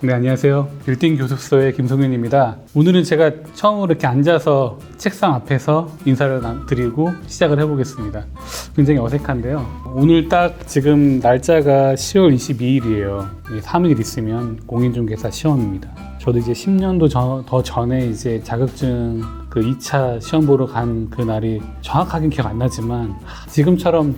네, 안녕하세요. 빌딩 교습소의 김성윤입니다. 오늘은 제가 처음으로 이렇게 앉아서 책상 앞에서 인사를 드리고 시작을 해보겠습니다. 굉장히 어색한데요. 오늘 딱 지금 날짜가 10월 22일이에요. 3일 있으면 공인중개사 시험입니다. 저도 이제 10년도 더 전에 이제 자격증 그 2차 시험 보러 간 그 날이 정확하게 기억 안 나지만 지금처럼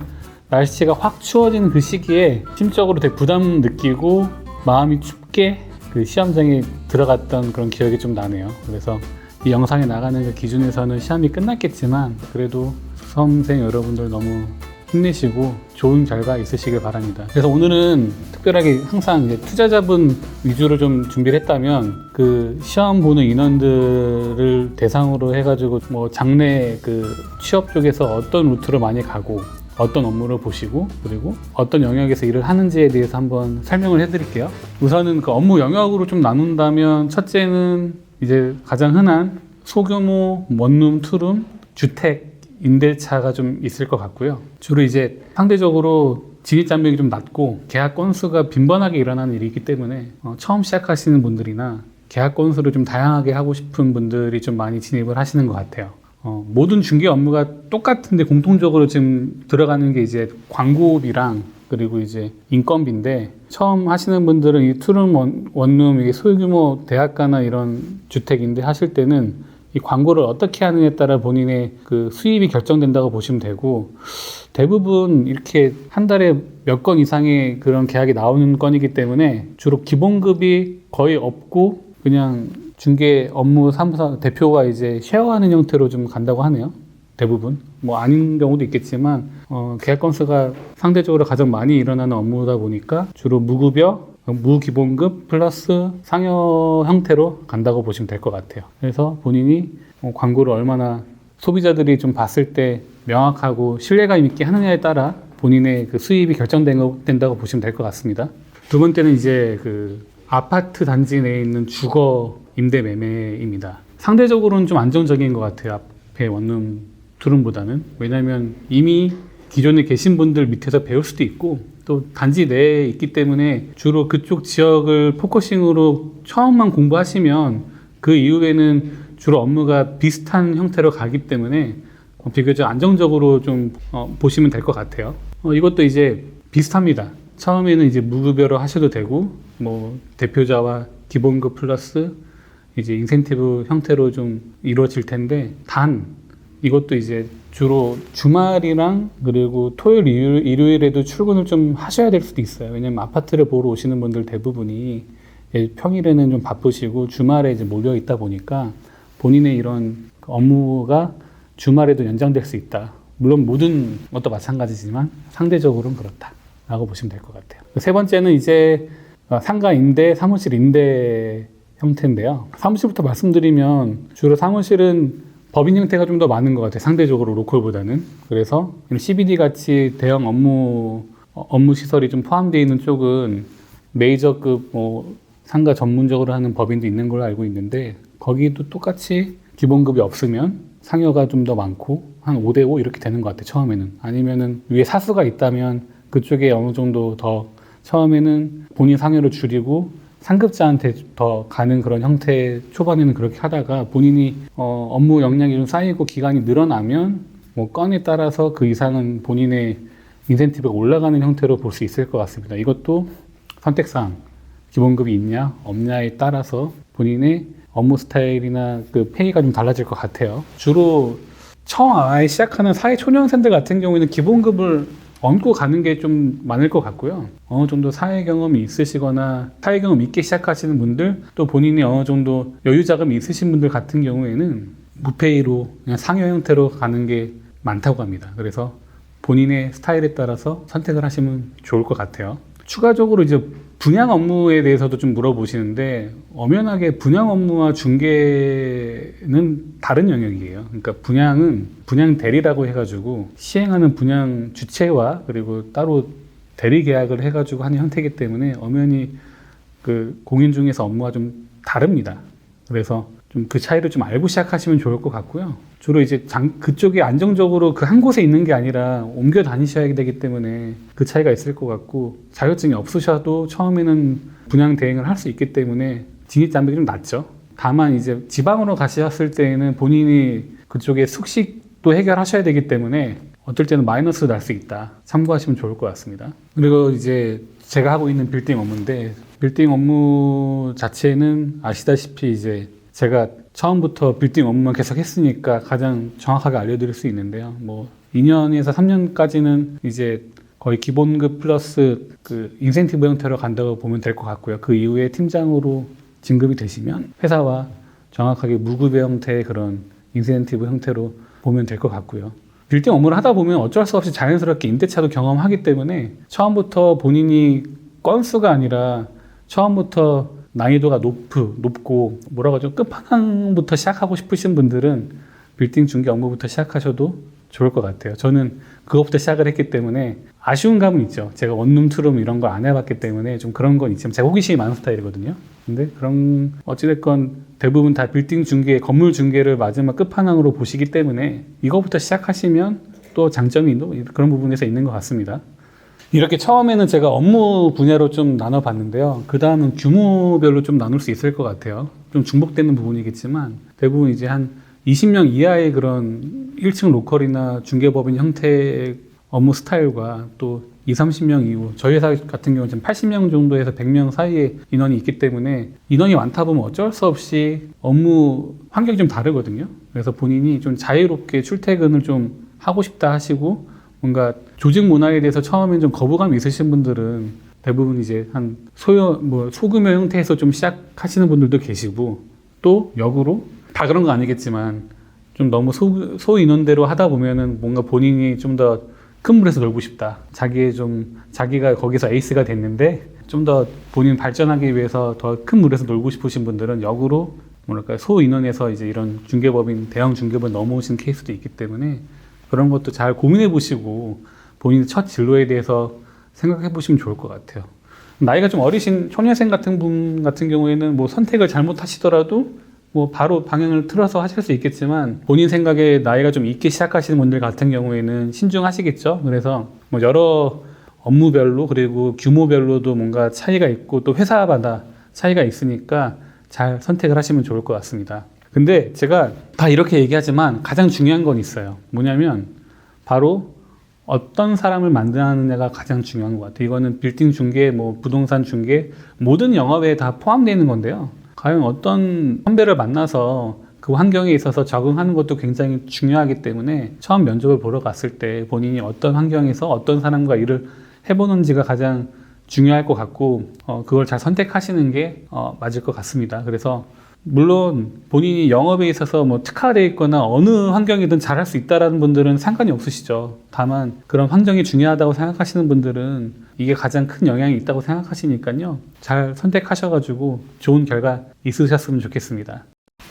날씨가 확 추워지는 그 시기에 심적으로 되게 부담 느끼고 마음이 춥게 그 시험장에 들어갔던 그런 기억이 좀 나네요. 그래서 이 영상에 나가는 그 기준에서는 시험이 끝났겠지만 그래도 수험생 여러분들 너무 힘내시고 좋은 결과 있으시길 바랍니다. 그래서 오늘은 특별하게 항상 이제 투자자분 위주로 좀 준비를 했다면 그 시험 보는 인원들을 대상으로 해가지고 뭐 장래 그 취업 쪽에서 어떤 루트로 많이 가고 어떤 업무를 보시고 그리고 어떤 영역에서 일을 하는지에 대해서 한번 설명을 해드릴게요. 우선은 그 업무 영역으로 좀 나눈다면 첫째는 이제 가장 흔한 소규모 원룸, 투룸, 주택, 임대차가 좀 있을 것 같고요. 주로 이제 상대적으로 진입장벽이 좀 낮고 계약 건수가 빈번하게 일어나는 일이기 때문에 처음 시작하시는 분들이나 계약 건수를 좀 다양하게 하고 싶은 분들이 좀 많이 진입을 하시는 것 같아요. 모든 중개 업무가 똑같은데 공통적으로 지금 들어가는 게 이제 광고비랑 그리고 이제 인건비인데 처음 하시는 분들은 이 투룸 원룸 이게 소규모 대학가나 이런 주택 임대 하실 때는 이 광고를 어떻게 하느냐에 따라 본인의 그 수입이 결정된다고 보시면 되고 대부분 이렇게 한 달에 몇 건 이상의 그런 계약이 나오는 건이기 때문에 주로 기본급이 거의 없고 그냥 중개 업무 사무사 대표가 이제 쉐어하는 형태로 좀 간다고 하네요. 대부분. 뭐 아닌 경우도 있겠지만 계약 건수가 상대적으로 가장 많이 일어나는 업무다 보니까 주로 무급여, 무기본급 플러스 상여 형태로 간다고 보시면 될 것 같아요. 그래서 본인이 광고를 얼마나 소비자들이 좀 봤을 때 명확하고 신뢰감 있게 하느냐에 따라 본인의 그 수입이 결정된다고 보시면 될 것 같습니다. 두 번째는 이제 그 아파트 단지 내에 있는 주거 임대 매매입니다. 상대적으로는 좀 안정적인 것 같아요. 앞에 원룸, 투룸보다는. 왜냐하면 이미 기존에 계신 분들 밑에서 배울 수도 있고 또 단지 내에 있기 때문에 주로 그쪽 지역을 포커싱으로 처음만 공부하시면 그 이후에는 주로 업무가 비슷한 형태로 가기 때문에 비교적 안정적으로 좀 보시면 될 것 같아요. 이것도 이제 비슷합니다. 처음에는 이제 무급여로 하셔도 되고 뭐 대표자와 기본급 플러스 이제 인센티브 형태로 좀 이루어질 텐데 단 이것도 이제 주로 주말이랑 그리고 토요일, 일요일에도 출근을 좀 하셔야 될 수도 있어요. 왜냐면 아파트를 보러 오시는 분들 대부분이 평일에는 좀 바쁘시고 주말에 이제 몰려 있다 보니까 본인의 이런 업무가 주말에도 연장될 수 있다. 물론 모든 것도 마찬가지지만 상대적으로는 그렇다라고 보시면 될 것 같아요. 세 번째는 이제 상가 임대, 사무실 임대 형태인데요. 사무실부터 말씀드리면 주로 사무실은 법인 형태가 좀 더 많은 것 같아요. 상대적으로 로컬보다는. 그래서 CBD 같이 대형 업무 시설이 좀 포함되어 있는 쪽은 메이저급 상가 전문적으로 하는 법인도 있는 걸로 알고 있는데 거기도 똑같이 기본급이 없으면 상여가 좀 더 많고 한 5대5 이렇게 되는 것 같아요. 처음에는. 아니면은 위에 사수가 있다면 그쪽에 어느 정도 더 처음에는 본인 상여를 줄이고 상급자한테 더 가는 그런 형태 초반에는 그렇게 하다가 본인이 업무 역량이 좀 쌓이고 기간이 늘어나면 뭐 건에 따라서 그 이상은 본인의 인센티브가 올라가는 형태로 볼 수 있을 것 같습니다. 이것도 선택사항 기본급이 있냐 없냐에 따라서 본인의 업무 스타일이나 그 페이가 좀 달라질 것 같아요. 주로 처음 아예 시작하는 사회초년생들 같은 경우에는 기본급을 얹고 가는 게 좀 많을 것 같고요. 어느 정도 사회 경험이 있으시거나 사회 경험 있게 시작하시는 분들 또 본인이 어느 정도 여유 자금이 있으신 분들 같은 경우에는 무페이로 그냥 상여 형태로 가는 게 많다고 합니다. 그래서 본인의 스타일에 따라서 선택을 하시면 좋을 것 같아요. 추가적으로 이제 분양 업무에 대해서도 좀 물어보시는데 엄연하게 분양 업무와 중개는 다른 영역이에요. 그러니까 분양은 분양 대리라고 해가지고 시행하는 분양 주체와 그리고 따로 대리 계약을 해가지고 하는 형태이기 때문에 엄연히 그 공인 중개사 업무가 좀 다릅니다. 그래서 좀 그 차이를 좀 알고 시작하시면 좋을 것 같고요. 주로 이제 그쪽에 안정적으로 그 한 곳에 있는 게 아니라 옮겨 다니셔야 되기 때문에 그 차이가 있을 것 같고, 자격증이 없으셔도 처음에는 분양 대행을 할 수 있기 때문에 진입 장벽이 좀 낮죠. 다만 이제 지방으로 가셨을 때에는 본인이 그쪽에 숙식도 해결하셔야 되기 때문에 어떨 때는 마이너스가 날 수 있다. 참고하시면 좋을 것 같습니다. 그리고 이제 제가 하고 있는 빌딩 업무인데, 빌딩 업무 자체는 아시다시피 이제 제가 처음부터 빌딩 업무만 계속 했으니까 가장 정확하게 알려드릴 수 있는데요. 뭐 2년에서 3년까지는 이제 거의 기본급 플러스 그 인센티브 형태로 간다고 보면 될 것 같고요. 그 이후에 팀장으로 진급이 되시면 회사와 정확하게 무급의 형태의 그런 인센티브 형태로 보면 될 것 같고요. 빌딩 업무를 하다 보면 어쩔 수 없이 자연스럽게 임대차도 경험하기 때문에 처음부터 본인이 건수가 아니라 처음부터 난이도가 높고 뭐라고 하죠? 끝판왕부터 시작하고 싶으신 분들은 빌딩 중개 업무부터 시작하셔도 좋을 것 같아요. 저는 그것부터 시작을 했기 때문에 아쉬운 감은 있죠. 제가 원룸, 투룸 이런 거 안 해봤기 때문에 좀 그런 건 있지만 제가 호기심이 많은 스타일이거든요. 근데 그런 어찌됐건 대부분 다 빌딩 중개, 건물 중개를 마지막 끝판왕으로 보시기 때문에 이거부터 시작하시면 또 장점이 그런 부분에서 있는 것 같습니다. 이렇게 처음에는 제가 업무 분야로 좀 나눠봤는데요. 그 다음은 규모별로 좀 나눌 수 있을 것 같아요. 좀 중복되는 부분이겠지만 대부분 이제 한 20명 이하의 그런 1층 로컬이나 중개법인 형태의 업무 스타일과 또 20, 30명 이후, 저희 회사 같은 경우는 지금 80명 정도에서 100명 사이에 인원이 있기 때문에 인원이 많다 보면 어쩔 수 없이 업무 환경이 좀 다르거든요. 그래서 본인이 좀 자유롭게 출퇴근을 좀 하고 싶다 하시고, 뭔가 조직 문화에 대해서 처음엔 좀 거부감이 있으신 분들은 대부분 이제 한 소규모 형태에서 좀 시작하시는 분들도 계시고, 또 역으로 다 그런 거 아니겠지만 좀 너무 소인원대로 하다 보면은 뭔가 본인이 좀 더 큰 물에서 놀고 싶다. 자기가 거기서 에이스가 됐는데 좀 더 본인 발전하기 위해서 더 큰 물에서 놀고 싶으신 분들은 역으로 뭐랄까 소인원에서 이제 이런 중개법인, 대형 중개법인 넘어오신 케이스도 있기 때문에 그런 것도 잘 고민해 보시고 본인의 첫 진로에 대해서 생각해 보시면 좋을 것 같아요. 나이가 좀 어리신 초년생 같은 분 같은 경우에는 뭐 선택을 잘못하시더라도 뭐 바로 방향을 틀어서 하실 수 있겠지만, 본인 생각에 나이가 좀 있게 시작하시는 분들 같은 경우에는 신중하시겠죠. 그래서 뭐 여러 업무별로 그리고 규모별로도 뭔가 차이가 있고 또 회사마다 차이가 있으니까 잘 선택을 하시면 좋을 것 같습니다. 근데 제가 다 이렇게 얘기하지만 가장 중요한 건 있어요. 뭐냐면 바로 어떤 사람을 만드느냐가 가장 중요한 것 같아요. 이거는 빌딩 중개, 뭐 부동산 중개, 모든 영업에 다 포함되어 있는 건데요. 과연 어떤 선배를 만나서 그 환경에 있어서 적응하는 것도 굉장히 중요하기 때문에 처음 면접을 보러 갔을 때 본인이 어떤 환경에서 어떤 사람과 일을 해보는지가 가장 중요할 것 같고, 그걸 잘 선택하시는 게 맞을 것 같습니다. 그래서 물론 본인이 영업에 있어서 뭐 특화되어 있거나 어느 환경이든 잘할 수 있다는 분들은 상관이 없으시죠. 다만 그런 환경이 중요하다고 생각하시는 분들은 이게 가장 큰 영향이 있다고 생각하시니까요. 잘 선택하셔가지고 좋은 결과 있으셨으면 좋겠습니다.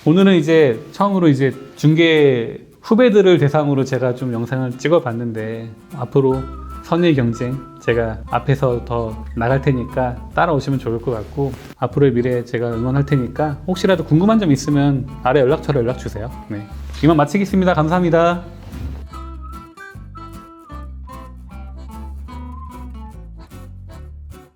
오늘은 이제 처음으로 이제 중개 후배들을 대상으로 제가 좀 영상을 찍어봤는데, 앞으로 선의 경쟁, 제가 앞에서 더 나갈 테니까 따라오시면 좋을 것 같고, 앞으로의 미래 제가 응원할 테니까 혹시라도 궁금한 점 있으면 아래 연락처로 연락 주세요. 네. 이만 마치겠습니다. 감사합니다.